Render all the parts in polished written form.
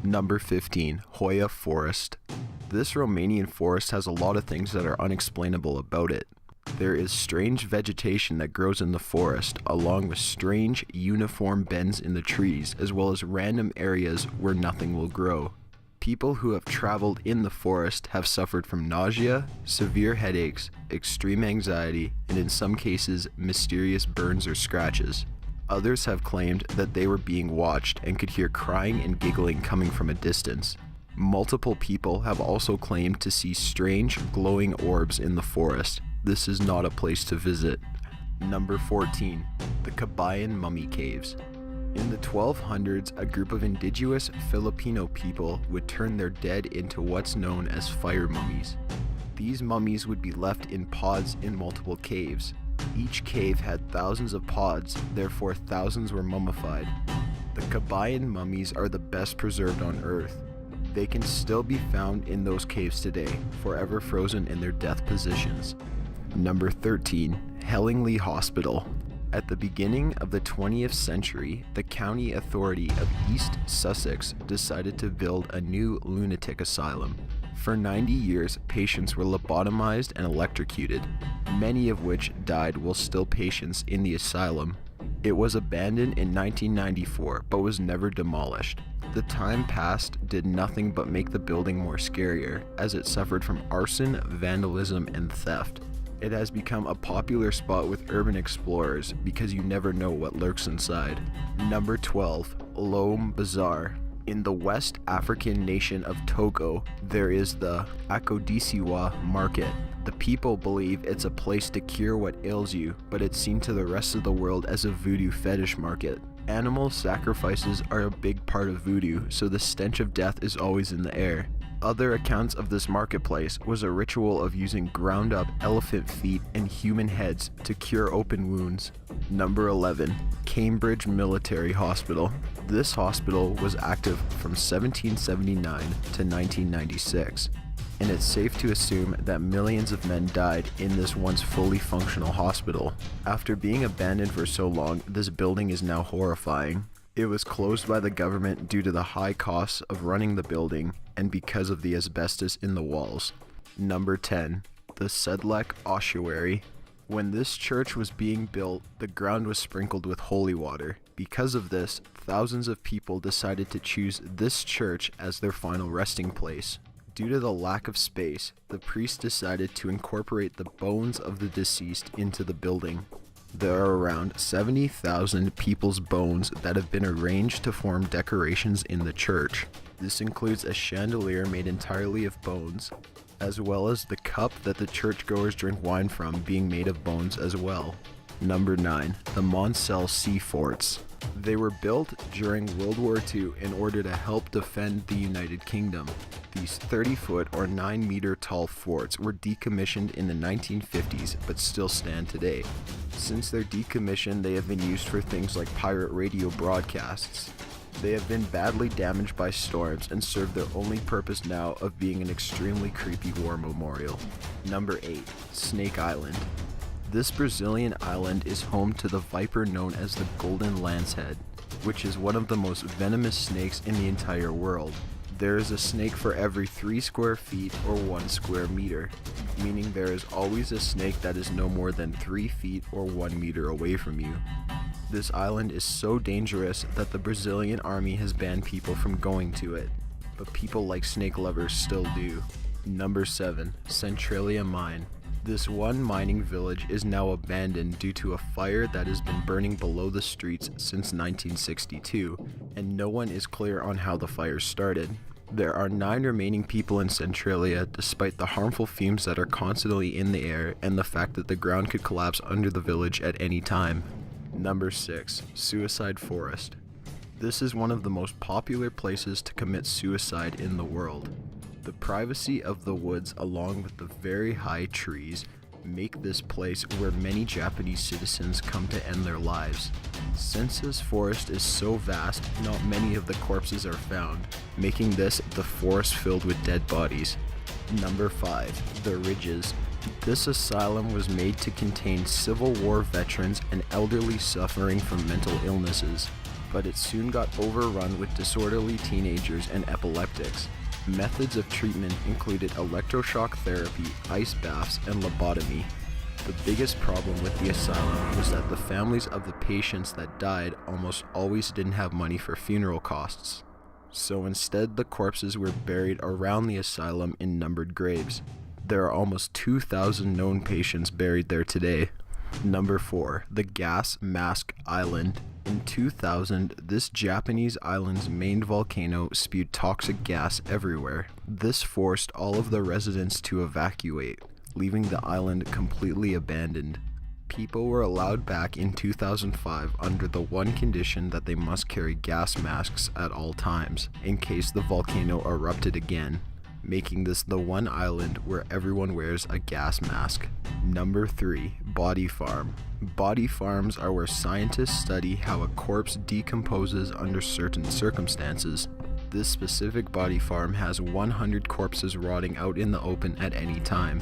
Number 15. Hoya Forest. This Romanian forest has a lot of things that are unexplainable about it. There is strange vegetation that grows in the forest, along with strange, uniform bends in the trees, as well as random areas where nothing will grow. People who have traveled in the forest have suffered from nausea, severe headaches, extreme anxiety, and in some cases, mysterious burns or scratches. Others have claimed that they were being watched and could hear crying and giggling coming from a distance. Multiple people have also claimed to see strange, glowing orbs in the forest. This is not a place to visit. Number 14. The Kabayan Mummy Caves. In the 1200s, a group of indigenous Filipino people would turn their dead into what's known as fire mummies. These mummies would be left in pods in multiple caves. Each cave had thousands of pods, therefore thousands were mummified. The Kabayan mummies are the best preserved on Earth. They can still be found in those caves today, forever frozen in their death positions. Number 13. Hellingly Hospital. At the beginning of the 20th century, the County Authority of East Sussex decided to build a new lunatic asylum. For 90 years, patients were lobotomized and electrocuted, many of which died while still patients in the asylum. It was abandoned in 1994, but was never demolished. The time passed did nothing but make the building more scarier, as it suffered from arson, vandalism, and theft. It has become a popular spot with urban explorers because you never know what lurks inside. Number 12. Lom Bazaar. In the West African nation of Togo, there is the Akodisiwa market. The people believe it's a place to cure what ails you, but it's seen to the rest of the world as a voodoo fetish market. Animal sacrifices are a big part of voodoo, so the stench of death is always in the air. Other accounts of this marketplace was a ritual of using ground up elephant feet and human heads to cure open wounds. Number 11. Cambridge Military Hospital. This hospital was active from 1779 to 1996, and it's safe to assume that millions of men died in this once fully functional hospital. After being abandoned for so long, this building is now horrifying. It was closed by the government due to the high costs of running the building and because of the asbestos in the walls. Number 10. The Sedlec Ossuary. When this church was being built, the ground was sprinkled with holy water. Because of this, thousands of people decided to choose this church as their final resting place. Due to the lack of space, the priest decided to incorporate the bones of the deceased into the building. There are around 70,000 people's bones that have been arranged to form decorations in the church. This includes a chandelier made entirely of bones, as well as the cup that the churchgoers drink wine from being made of bones as well. Number 9. The Moncel Sea Forts. They were built during World War II in order to help defend the United Kingdom. These 30-foot or 9-meter tall forts were decommissioned in the 1950s but still stand today. Since their decommission, they have been used for things like pirate radio broadcasts. They have been badly damaged by storms and serve their only purpose now of being an extremely creepy war memorial. Number 8. Snake Island. This Brazilian island is home to the viper known as the golden lancehead, which is one of the most venomous snakes in the entire world. There is a snake for every 3 square feet or 1 square meter, meaning there is always a snake that is no more than 3 feet or 1 meter away from you. This island is so dangerous that the Brazilian army has banned people from going to it, but people like snake lovers still do. Number 7. Centralia Mine. This one mining village is now abandoned due to a fire that has been burning below the streets since 1962, and no one is clear on how the fire started. There are 9 remaining people in Centralia despite the harmful fumes that are constantly in the air and the fact that the ground could collapse under the village at any time. Number 6. Suicide Forest. This is one of the most popular places to commit suicide in the world. The privacy of the woods along with the very high trees make this place where many Japanese citizens come to end their lives. Since this forest is so vast, not many of the corpses are found, making this the forest filled with dead bodies. Number 5. The Ridges. This asylum was made to contain Civil War veterans and elderly suffering from mental illnesses. but it soon got overrun with disorderly teenagers and epileptics. Methods of treatment included electroshock therapy, ice baths, and lobotomy. The biggest problem with the asylum was that the families of the patients that died almost always didn't have money for funeral costs. So instead, the corpses were buried around the asylum in numbered graves. There are almost 2,000 known patients buried there today. Number 4. The Gas Mask Island. In 2000, this Japanese island's main volcano spewed toxic gas everywhere. This forced all of the residents to evacuate, leaving the island completely abandoned. People were allowed back in 2005 under the one condition that they must carry gas masks at all times, in case the volcano erupted again, making this the one island where everyone wears a gas mask. Number 3. Body Farm. Body farms are where scientists study how a corpse decomposes under certain circumstances. This specific body farm has 100 corpses rotting out in the open at any time.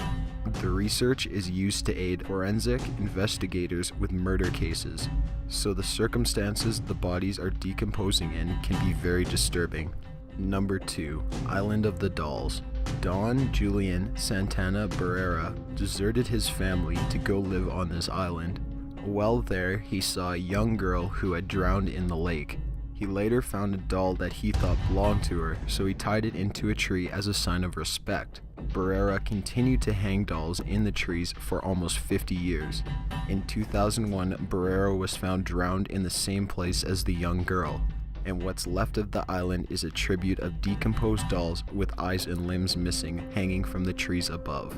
The research is used to aid forensic investigators with murder cases, so the circumstances the bodies are decomposing in can be very disturbing. Number 2. Island of the Dolls. Don Julian Santana Barrera deserted his family to go live on this island. While there, he saw a young girl who had drowned in the lake. He later found a doll that he thought belonged to her, so he tied it into a tree as a sign of respect. Barrera continued to hang dolls in the trees for almost 50 years. In 2001, Barrera was found drowned in the same place as the young girl, and what's left of the island is a tribute of decomposed dolls with eyes and limbs missing hanging from the trees above.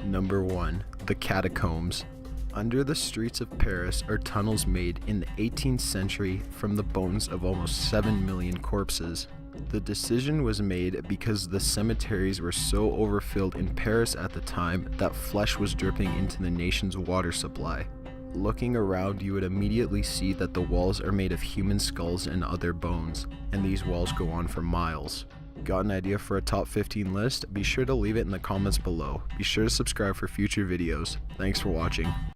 Number 1. The Catacombs. Under the streets of Paris are tunnels made in the 18th century from the bones of almost 7 million corpses. The decision was made because the cemeteries were so overfilled in Paris at the time that flesh was dripping into the nation's water supply. Looking around, you would immediately see that the walls are made of human skulls and other bones, and these walls go on for miles. Got an idea for a top 15 list? Be sure to leave it in the comments below. Be sure to subscribe for future videos. Thanks for watching.